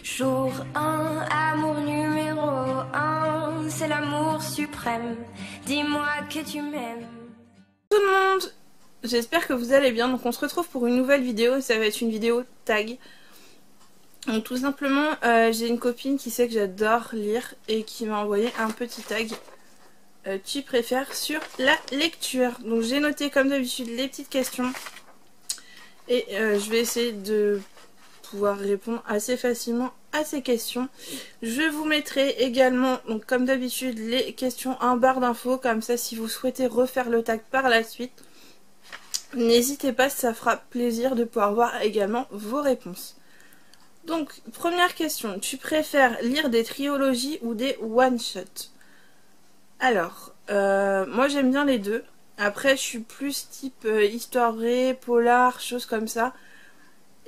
Jour 1, amour numéro 1, c'est l'amour suprême. Dis-moi que tu m'aimes. Tout le monde, j'espère que vous allez bien. Donc on se retrouve pour une nouvelle vidéo. Ça va être une vidéo tag. Donc tout simplement, j'ai une copine qui sait que j'adore lire et qui m'a envoyé un petit tag. Tu préfères sur la lecture. Donc j'ai noté comme d'habitude les petites questions. Et je vais essayer de pouvoir répondre assez facilement à ces questions. Je vous mettrai également, donc comme d'habitude, les questions en barre d'infos. Comme ça, si vous souhaitez refaire le tag par la suite, n'hésitez pas, ça fera plaisir de pouvoir voir également vos réponses. Donc, première question, tu préfères lire des trilogies ou des one-shots? Alors, moi j'aime bien les deux. Après, je suis plus type histoire vraie, polar, choses comme ça.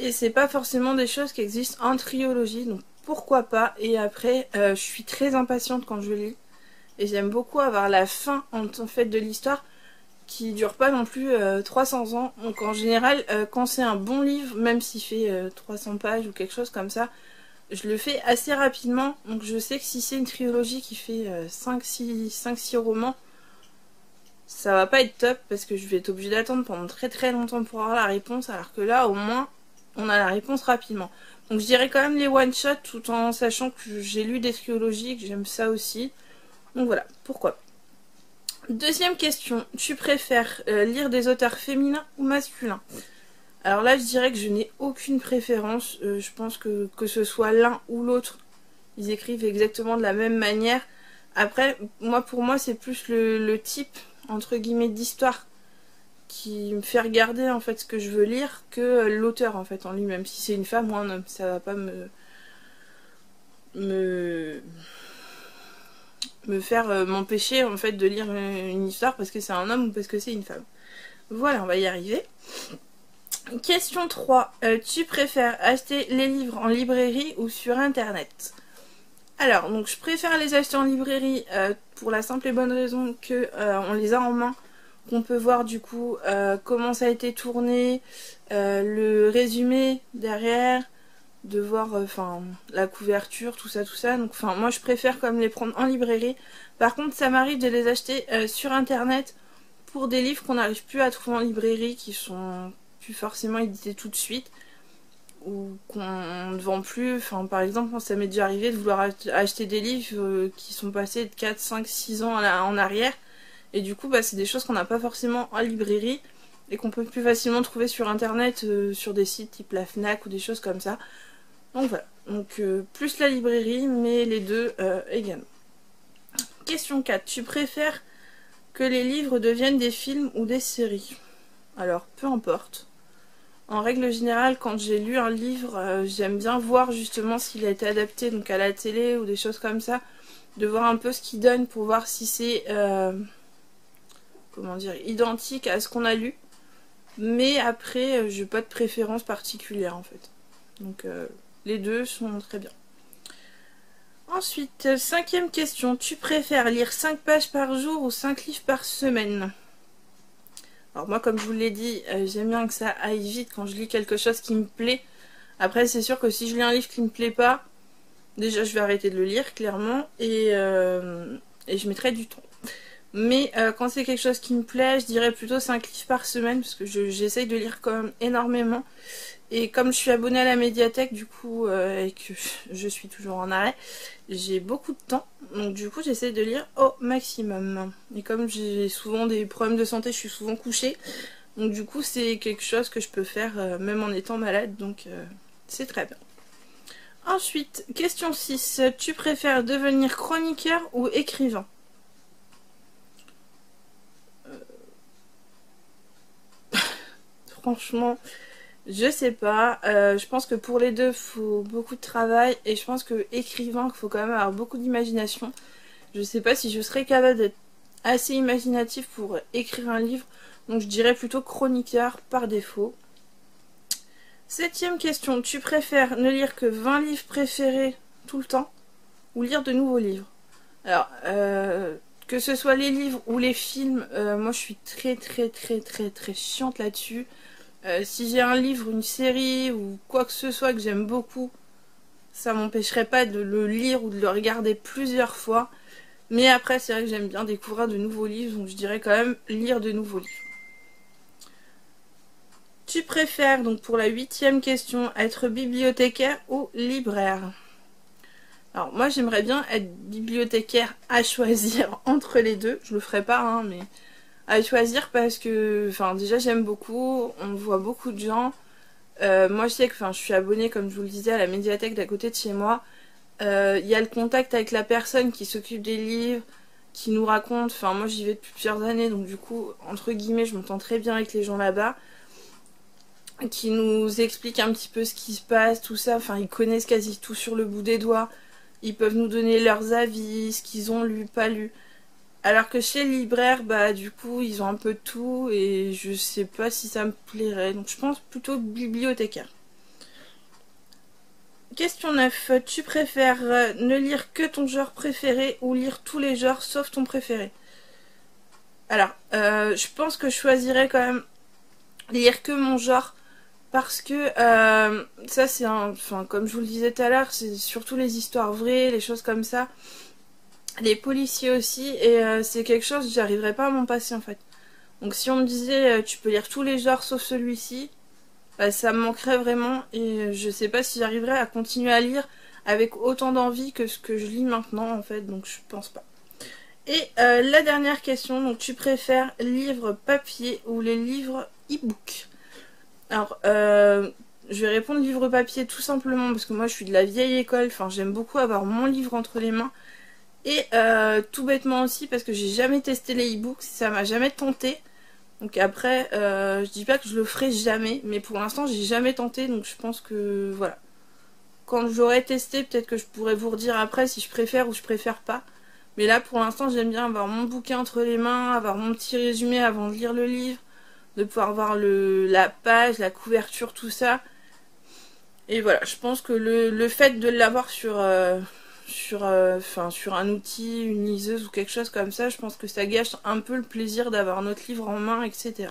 Et c'est pas forcément des choses qui existent en trilogie, donc pourquoi pas. Et après, je suis très impatiente quand je lis. Et j'aime beaucoup avoir la fin en fait de l'histoire qui dure pas non plus 300 ans. Donc en général, quand c'est un bon livre, même s'il fait 300 pages ou quelque chose comme ça, je le fais assez rapidement. Donc je sais que si c'est une trilogie qui fait 5-6 romans, ça va pas être top parce que je vais être obligée d'attendre pendant très très longtemps pour avoir la réponse, alors que là au moins on a la réponse rapidement. Donc je dirais quand même les one-shots tout en sachant que j'ai lu des trilogies, que j'aime ça aussi. Donc voilà, pourquoi. Deuxième question, tu préfères lire des auteurs féminins ou masculins? Alors là je dirais que je n'ai aucune préférence, je pense que ce soit l'un ou l'autre, ils écrivent exactement de la même manière. Après, pour moi c'est plus le type, entre guillemets, d'histoire qui me fait regarder en fait ce que je veux lire que l'auteur en fait en lui-même. Si c'est une femme ou un homme, ça va pas me faire m'empêcher en fait de lire une histoire parce que c'est un homme ou parce que c'est une femme. Voilà, on va y arriver. Question 3. Tu préfères acheter les livres en librairie ou sur internet? Alors, donc je préfère les acheter en librairie pour la simple et bonne raison que on les a en main, qu'on peut voir du coup comment ça a été tourné, le résumé derrière, de voir la couverture, tout ça. Donc moi je préfère quand même les prendre en librairie. Par contre ça m'arrive de les acheter sur internet pour des livres qu'on n'arrive plus à trouver en librairie, qui sont plus forcément édités tout de suite ou qu'on ne vend plus. Enfin par exemple ça m'est déjà arrivé de vouloir acheter des livres qui sont passés de 4, 5, 6 ans en arrière. Et du coup, c'est des choses qu'on n'a pas forcément en librairie et qu'on peut plus facilement trouver sur internet, sur des sites type la Fnac ou des choses comme ça. Donc voilà, donc plus la librairie, mais les deux également. Question 4. Tu préfères que les livres deviennent des films ou des séries? Alors, peu importe. En règle générale, quand j'ai lu un livre, j'aime bien voir justement s'il a été adapté donc à la télé ou des choses comme ça. De voir un peu ce qu'il donne pour voir si c'est... comment dire, identique à ce qu'on a lu, mais après j'ai pas de préférence particulière en fait, donc les deux sont très bien. Ensuite, cinquième question, tu préfères lire 5 pages par jour ou 5 livres par semaine? Alors moi, comme je vous l'ai dit, j'aime bien que ça aille vite quand je lis quelque chose qui me plaît. Après c'est sûr que si je lis un livre qui me plaît pas, déjà je vais arrêter de le lire clairement, et je mettrai du temps. Mais quand c'est quelque chose qui me plaît, je dirais plutôt 5 livres par semaine, parce que j'essaye de lire quand même énormément. Et comme je suis abonnée à la médiathèque, du coup, et que je suis toujours en arrêt, j'ai beaucoup de temps. Donc du coup, j'essaye de lire au maximum. Et comme j'ai souvent des problèmes de santé, je suis souvent couchée. Donc du coup, c'est quelque chose que je peux faire même en étant malade. Donc c'est très bien. Ensuite, question 6. Tu préfères devenir chroniqueur ou écrivain? Franchement, je sais pas. Je pense que pour les deux, il faut beaucoup de travail. Et je pense que écrivain, il faut quand même avoir beaucoup d'imagination. Je sais pas si je serais capable d'être assez imaginatif pour écrire un livre. Donc je dirais plutôt chroniqueur par défaut. Septième question. Tu préfères ne lire que 20 livres préférés tout le temps ou lire de nouveaux livres? Alors, que ce soit les livres ou les films, moi je suis très chiante là-dessus. Si j'ai un livre, une série ou quoi que ce soit que j'aime beaucoup, ça m'empêcherait pas de le lire ou de le regarder plusieurs fois. Mais après, c'est vrai que j'aime bien découvrir de nouveaux livres, donc je dirais quand même lire de nouveaux livres. Tu préfères, donc pour la 8e question, être bibliothécaire ou libraire? Alors moi j'aimerais bien être bibliothécaire à choisir entre les deux. Je le ferai pas, hein, mais à choisir parce que, enfin déjà j'aime beaucoup, on voit beaucoup de gens. Moi je sais que, enfin je suis abonnée comme je vous le disais à la médiathèque d'à côté de chez moi. Il y a le contact avec la personne qui s'occupe des livres, qui nous raconte. Enfin moi j'y vais depuis plusieurs années, donc du coup entre guillemets je m'entends très bien avec les gens là-bas, qui nous expliquent un petit peu ce qui se passe, tout ça. Enfin ils connaissent quasi tout sur le bout des doigts. Ils peuvent nous donner leurs avis, ce qu'ils ont lu, pas lu. Alors que chez les libraires, bah du coup, ils ont un peu de tout et je sais pas si ça me plairait. Donc je pense plutôt bibliothécaire. Question 9. Tu préfères ne lire que ton genre préféré ou lire tous les genres sauf ton préféré? Alors, je pense que je choisirais quand même lire que mon genre. Parce que ça c'est enfin comme je vous le disais tout à l'heure, c'est surtout les histoires vraies, les choses comme ça. Les policiers aussi, et c'est quelque chose que j'arriverais pas à m'en passer en fait. Donc si on me disait tu peux lire tous les genres sauf celui-ci, bah, ça me manquerait vraiment et je sais pas si j'arriverais à continuer à lire avec autant d'envie que ce que je lis maintenant en fait, donc je pense pas. Et la dernière question, donc tu préfères livre papier ou les livres e-book? Alors, je vais répondre livre papier tout simplement parce que moi je suis de la vieille école, enfin j'aime beaucoup avoir mon livre entre les mains. Et tout bêtement aussi parce que j'ai jamais testé les e-books, ça m'a jamais tenté. Donc après, je dis pas que je le ferai jamais, mais pour l'instant j'ai jamais tenté, donc je pense que voilà. Quand j'aurai testé, peut-être que je pourrais vous redire après si je préfère ou je préfère pas. Mais là pour l'instant j'aime bien avoir mon bouquin entre les mains, avoir mon petit résumé avant de lire le livre, de pouvoir voir la page, la couverture, tout ça. Et voilà, je pense que le fait de l'avoir sur un outil, une liseuse ou quelque chose comme ça, je pense que ça gâche un peu le plaisir d'avoir notre livre en main, etc.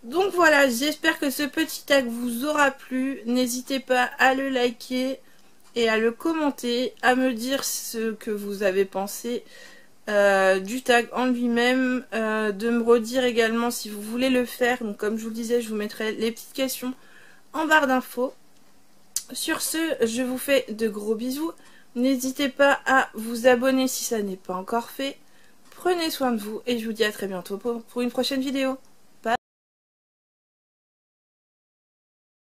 Donc voilà, j'espère que ce petit tag vous aura plu. N'hésitez pas à le liker et à le commenter, à me dire ce que vous avez pensé du tag en lui-même, de me redire également si vous voulez le faire. Donc comme je vous le disais, je vous mettrai les petites questions en barre d'infos. Sur ce, je vous fais de gros bisous. N'hésitez pas à vous abonner si ça n'est pas encore fait. Prenez soin de vous et je vous dis à très bientôt pour une prochaine vidéo.